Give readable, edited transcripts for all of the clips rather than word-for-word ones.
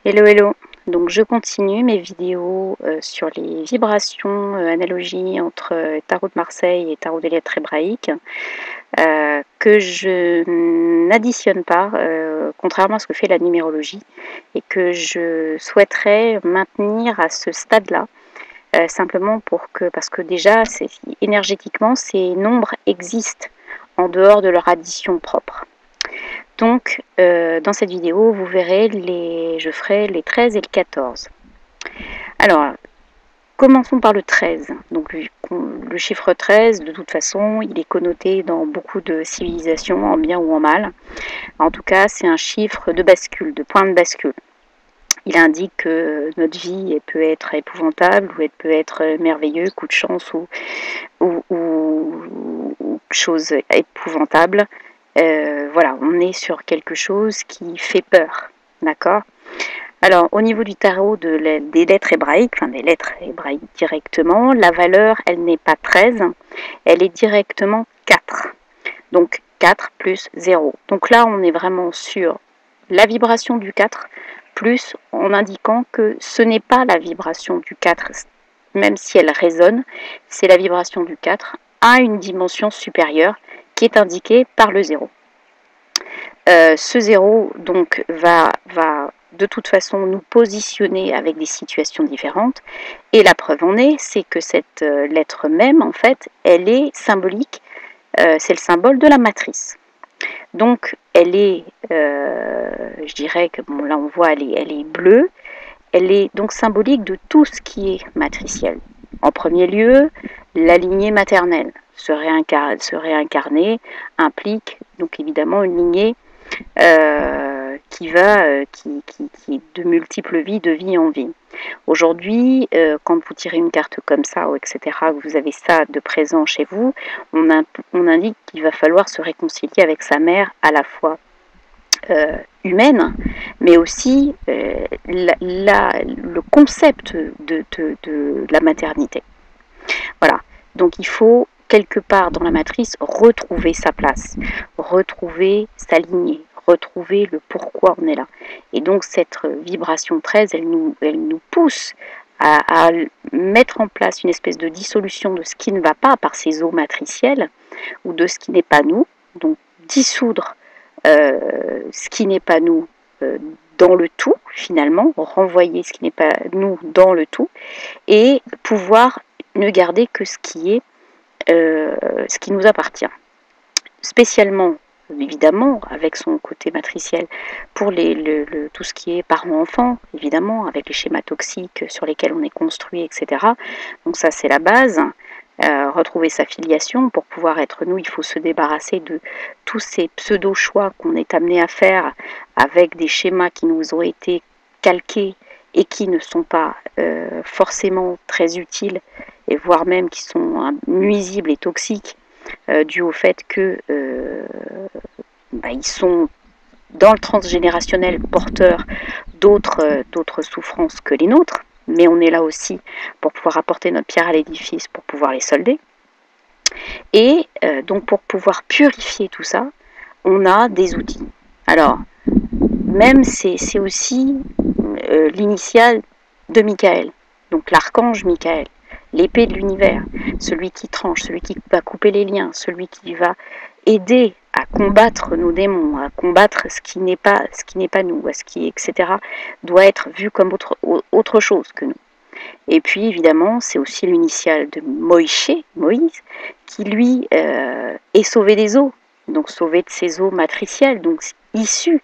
Hello, hello. Donc je continue mes vidéos sur les vibrations, analogies entre tarot de Marseille et tarot des lettres hébraïques, que je n'additionne pas, contrairement à ce que fait la numérologie, et que je souhaiterais maintenir à ce stade-là, simplement parce que déjà, énergétiquement, ces nombres existent en dehors de leur addition propre. Donc, dans cette vidéo, vous verrez, je ferai les 13 et le 14. Alors, commençons par le 13. Donc, le chiffre 13, de toute façon, il est connoté dans beaucoup de civilisations, en bien ou en mal. En tout cas, c'est un chiffre de bascule, de point de bascule. Il indique que notre vie peut être épouvantable ou elle peut être merveilleuse, coup de chance ou chose épouvantable. Voilà, on est sur quelque chose qui fait peur, d'accord? Alors, au niveau du tarot des lettres hébraïques, enfin des lettres hébraïques directement, la valeur, elle n'est pas 13, elle est directement 4. Donc, 4 plus 0. Donc là, on est vraiment sur la vibration du 4, plus en indiquant que ce n'est pas la vibration du 4, même si elle résonne, c'est la vibration du 4 à une dimension supérieure qui est indiquée par le 0. Ce 0 donc va de toute façon nous positionner avec des situations différentes, et la preuve en est, c'est que cette lettre même, en fait, elle est symbolique, c'est le symbole de la matrice. Donc elle est, je dirais que bon, là on voit, elle est bleue, elle est donc symbolique de tout ce qui est matriciel. En premier lieu, la lignée maternelle se réincarner implique donc évidemment une lignée qui est de multiples vies, de vie en vie. Aujourd'hui, quand vous tirez une carte comme ça, etc., vous avez ça de présent chez vous, on indique qu'il va falloir se réconcilier avec sa mère, à la fois humaine, mais aussi le concept de la maternité. Voilà. Donc il faut quelque part dans la matrice retrouver sa place, retrouver sa lignée, retrouver le pourquoi on est là. Et donc cette vibration 13, elle nous pousse à mettre en place une espèce de dissolution de ce qui ne va pas par ces eaux matricielles ou de ce qui n'est pas nous. Donc dissoudre ce qui n'est pas nous dans le tout, finalement, renvoyer ce qui n'est pas nous dans le tout, et pouvoir ne garder que ce qui nous appartient. Spécialement, évidemment, avec son côté matriciel, pour tout ce qui est parents-enfants, évidemment, avec les schémas toxiques sur lesquels on est construit, etc. Donc ça, c'est la base. Retrouver sa filiation, pour pouvoir être nous, il faut se débarrasser de tous ces pseudo-choix qu'on est amené à faire avec des schémas qui nous ont été calqués et qui ne sont pas forcément très utiles, et voire même qui sont nuisibles et toxiques, dû au fait que ils sont dans le transgénérationnel porteurs d'autres souffrances que les nôtres, mais on est là aussi pour pouvoir apporter notre pierre à l'édifice, pour pouvoir les solder. Et donc pour pouvoir purifier tout ça, on a des outils. Alors, même c'est aussi l'initiale de Michael, donc l'archange Michael, l'épée de l'univers, celui qui tranche, celui qui va couper les liens, celui qui va aider à combattre nos démons, à combattre ce qui n'est pas nous, etc., doit être vu comme autre chose que nous. Et puis évidemment, c'est aussi l'initiale de Moïse, qui lui est sauvé des eaux, donc sauvé de ces eaux matricielles, donc issu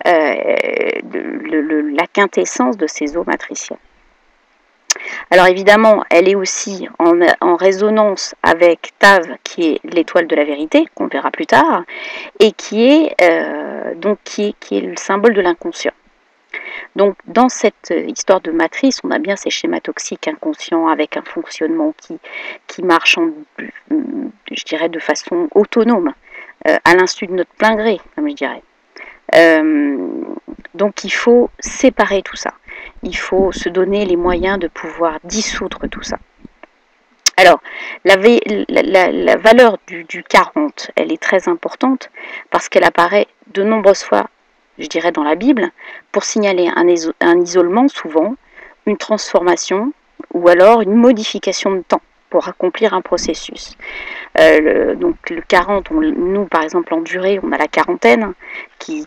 la quintessence de ces eaux matricielles. Alors évidemment, elle est aussi en résonance avec Tav, qui est l'étoile de la vérité, qu'on verra plus tard, et qui est le symbole de l'inconscient. Donc dans cette histoire de matrice, on a bien ces schémas toxiques inconscients avec un fonctionnement qui marche, je dirais, de façon autonome, à l'insu de notre plein gré, comme je dirais. Donc il faut séparer tout ça. Il faut se donner les moyens de pouvoir dissoudre tout ça. Alors, la valeur du 40, elle est très importante parce qu'elle apparaît de nombreuses fois je dirais, dans la Bible, pour signaler un isolement souvent, une transformation ou alors une modification de temps pour accomplir un processus. Donc le 40, nous par exemple en durée, on a la quarantaine qui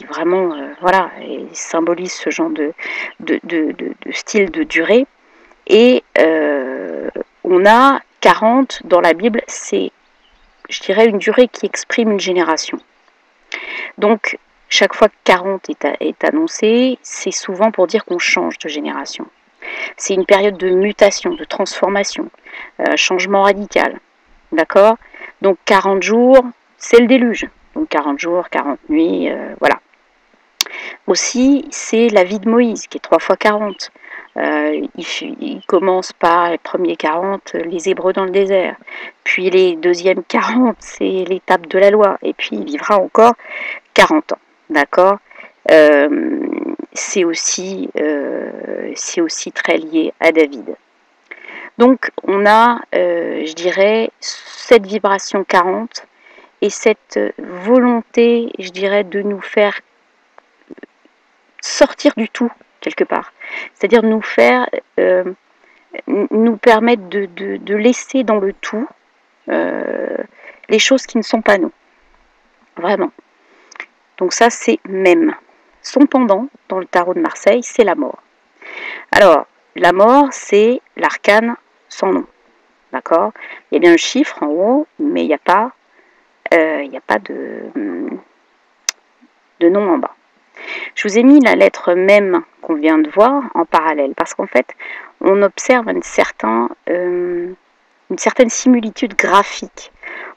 vraiment voilà, et symbolise ce genre de style de durée. Et on a 40 dans la Bible, c'est, je dirais, une durée qui exprime une génération. Donc chaque fois que 40 est annoncé, c'est souvent pour dire qu'on change de génération. C'est une période de mutation, de transformation, changement radical. D'accord? Donc 40 jours, c'est le déluge. Donc 40 jours, 40 nuits, voilà. Aussi, c'est la vie de Moïse, qui est 3 fois 40. Il commence par les premiers 40, les Hébreux dans le désert. Puis les deuxièmes 40, c'est l'étape de la loi. Et puis il vivra encore 40 ans. D'accord? C'est aussi très lié à David. Donc on a, je dirais, cette vibration 40 et cette volonté, je dirais, de nous faire sortir du tout, quelque part. C'est-à-dire nous permettre de laisser dans le tout les choses qui ne sont pas nous. Vraiment. Donc ça, c'est même. Son pendant, dans le tarot de Marseille, c'est la mort. Alors, la mort, c'est l'arcane sans nom. D'accord? Il y a bien le chiffre en haut, mais il n'y a pas, de nom en bas. Je vous ai mis la lettre même qu'on vient de voir en parallèle, parce qu'en fait, on observe une certaine similitude graphique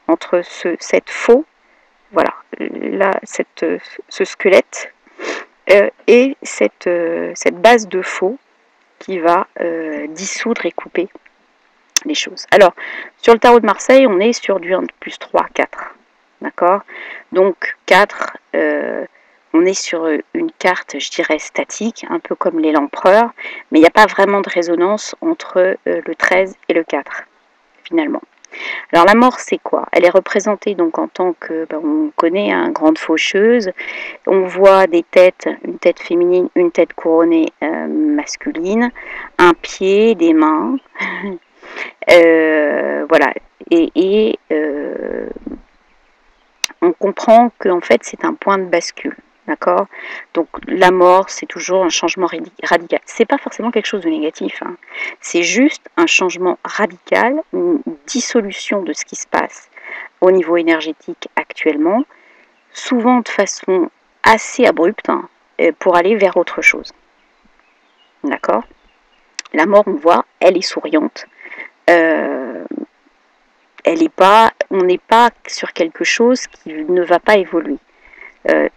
entre cette faux, voilà, là, ce squelette, et cette base de faux qui va dissoudre et couper les choses. Alors, sur le tarot de Marseille, on est sur du 1 plus 3, 4. D'accord? Donc, 4, on est sur une carte, je dirais, statique, un peu comme l'empereur, mais il n'y a pas vraiment de résonance entre le 13 et le 4, finalement. Alors la mort, c'est quoi? Elle est représentée donc en tant que, on connaît, hein, grande faucheuse. On voit des têtes, une tête féminine, une tête couronnée masculine, un pied, des mains. Voilà. Et on comprend qu'en fait c'est un point de bascule. D'accord? Donc la mort, c'est toujours un changement radical. C'est pas forcément quelque chose de négatif, hein. C'est juste un changement radical, une dissolution de ce qui se passe au niveau énergétique actuellement, souvent de façon assez abrupte, hein, pour aller vers autre chose. D'accord? La mort, on voit, elle est souriante. On n'est pas sur quelque chose qui ne va pas évoluer.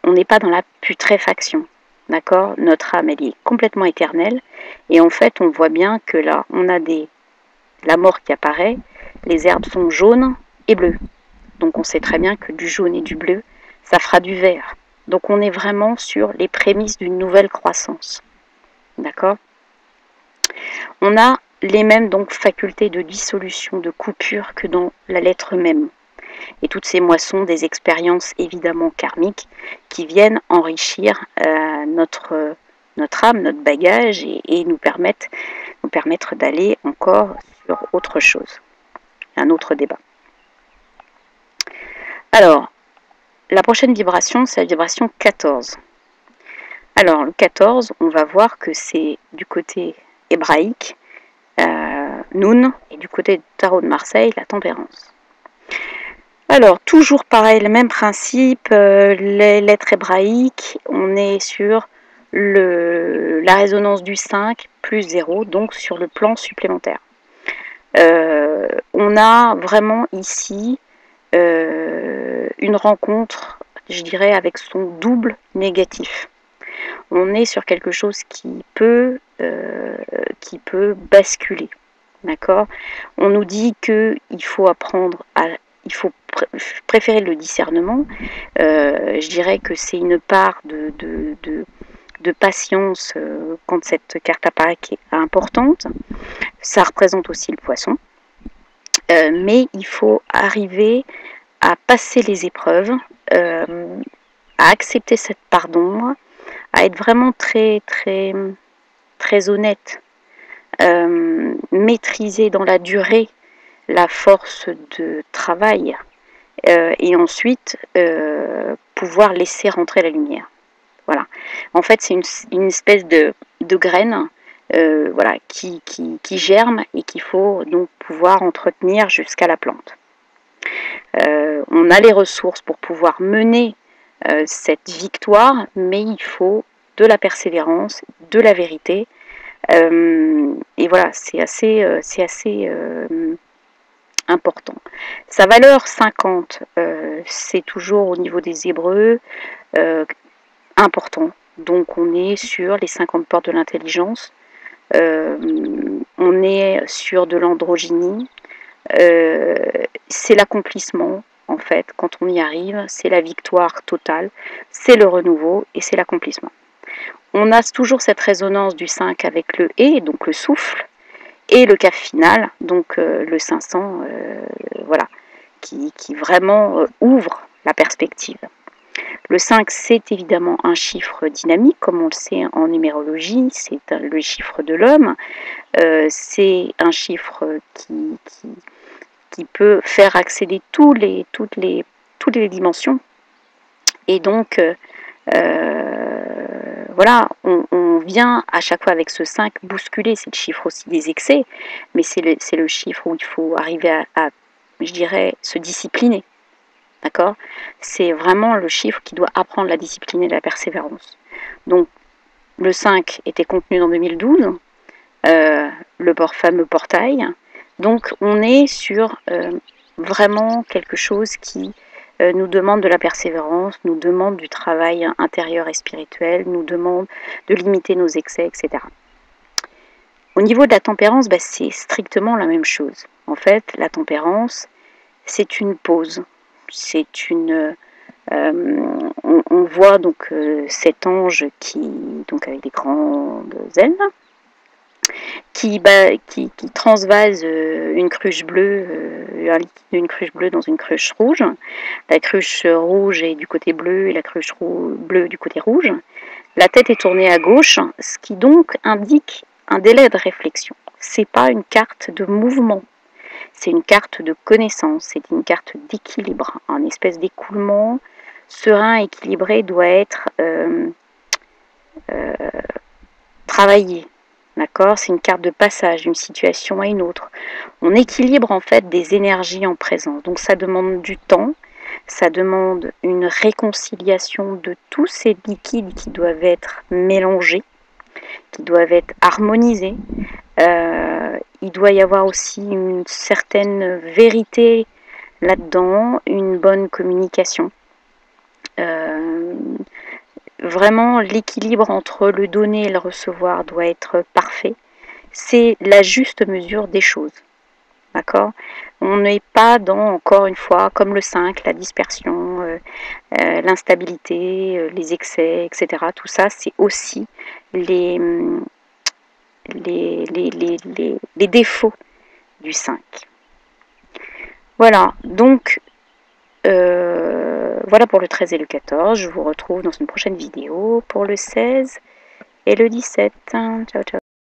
On n'est pas dans la putréfaction, d'accord? Notre âme, elle est complètement éternelle, et en fait, on voit bien que là, on a la mort qui apparaît, les herbes sont jaunes et bleues. Donc on sait très bien que du jaune et du bleu, ça fera du vert. Donc on est vraiment sur les prémices d'une nouvelle croissance, d'accord? On a les mêmes donc facultés de dissolution, de coupure que dans la lettre même. Et toutes ces moissons, des expériences évidemment karmiques qui viennent enrichir notre âme, notre bagage et nous permettre d'aller encore sur autre chose, un autre débat. Alors, la prochaine vibration, c'est la vibration 14. Alors, le 14, on va voir que c'est du côté hébraïque, Noun, et du côté du tarot de Marseille, la tempérance. Alors, toujours pareil, le même principe, les lettres hébraïques, on est sur la résonance du 5 plus 0, donc sur le plan supplémentaire. On a vraiment ici une rencontre, je dirais, avec son double négatif. On est sur quelque chose qui peut basculer. D'accord? On nous dit qu'il faut il faut préférer le discernement. Je dirais que c'est une part de patience quand cette carte apparaît qui est importante. Ça représente aussi le poisson. Mais il faut arriver à passer les épreuves à accepter cette part d'ombre, à être vraiment très honnête, maîtriser dans la durée la force de travail, et ensuite pouvoir laisser rentrer la lumière. Voilà. En fait, c'est une espèce de graine, voilà, qui germe et qu'il faut donc pouvoir entretenir jusqu'à la plante. On a les ressources pour pouvoir mener cette victoire, mais il faut de la persévérance, de la vérité. Et voilà, c'est assez important. Sa valeur 50, c'est toujours au niveau des Hébreux important. Donc on est sur les 50 portes de l'intelligence, on est sur de l'androgynie, c'est l'accomplissement en fait, quand on y arrive, c'est la victoire totale, c'est le renouveau et c'est l'accomplissement. On a toujours cette résonance du 5 avec le et, donc le souffle, et le cap final, donc le 500, voilà, qui vraiment ouvre la perspective. Le 5, c'est évidemment un chiffre dynamique, comme on le sait en numérologie, c'est le chiffre de l'homme, c'est un chiffre qui peut faire accéder toutes les dimensions. Et donc, voilà, on vient à chaque fois avec ce 5 bousculer, c'est le chiffre aussi des excès, mais c'est le chiffre où il faut arriver à, je dirais, se discipliner. D'accord? C'est vraiment le chiffre qui doit apprendre la discipline et la persévérance. Donc, le 5 était contenu dans 2012, le fameux portail. Donc, on est sur vraiment quelque chose qui nous demande de la persévérance, nous demande du travail intérieur et spirituel, nous demande de limiter nos excès, etc. Au niveau de la tempérance, c'est strictement la même chose. En fait, la tempérance, c'est une pause. C'est une... on voit donc cet ange donc avec des grandes ailes, qui transvase une cruche bleue, un liquide d'une cruche bleue dans une cruche rouge. La cruche rouge est du côté bleu et la cruche bleue du côté rouge. La tête est tournée à gauche, ce qui donc indique un délai de réflexion. C'est pas une carte de mouvement, c'est une carte de connaissance, c'est une carte d'équilibre, un espèce d'écoulement serein, équilibré doit être travaillé. D'accord? C'est une carte de passage d'une situation à une autre. On équilibre en fait des énergies en présence. Donc ça demande du temps, ça demande une réconciliation de tous ces liquides qui doivent être mélangés, qui doivent être harmonisés. Il doit y avoir aussi une certaine vérité là-dedans, une bonne communication. Vraiment, l'équilibre entre le donner et le recevoir doit être parfait. C'est la juste mesure des choses. D'accord? On n'est pas dans, encore une fois, comme le 5, la dispersion, l'instabilité, les excès, etc. Tout ça, c'est aussi les défauts du 5. Voilà, donc voilà pour le 13 et le 14. Je vous retrouve dans une prochaine vidéo pour le 16 et le 17. Ciao, ciao.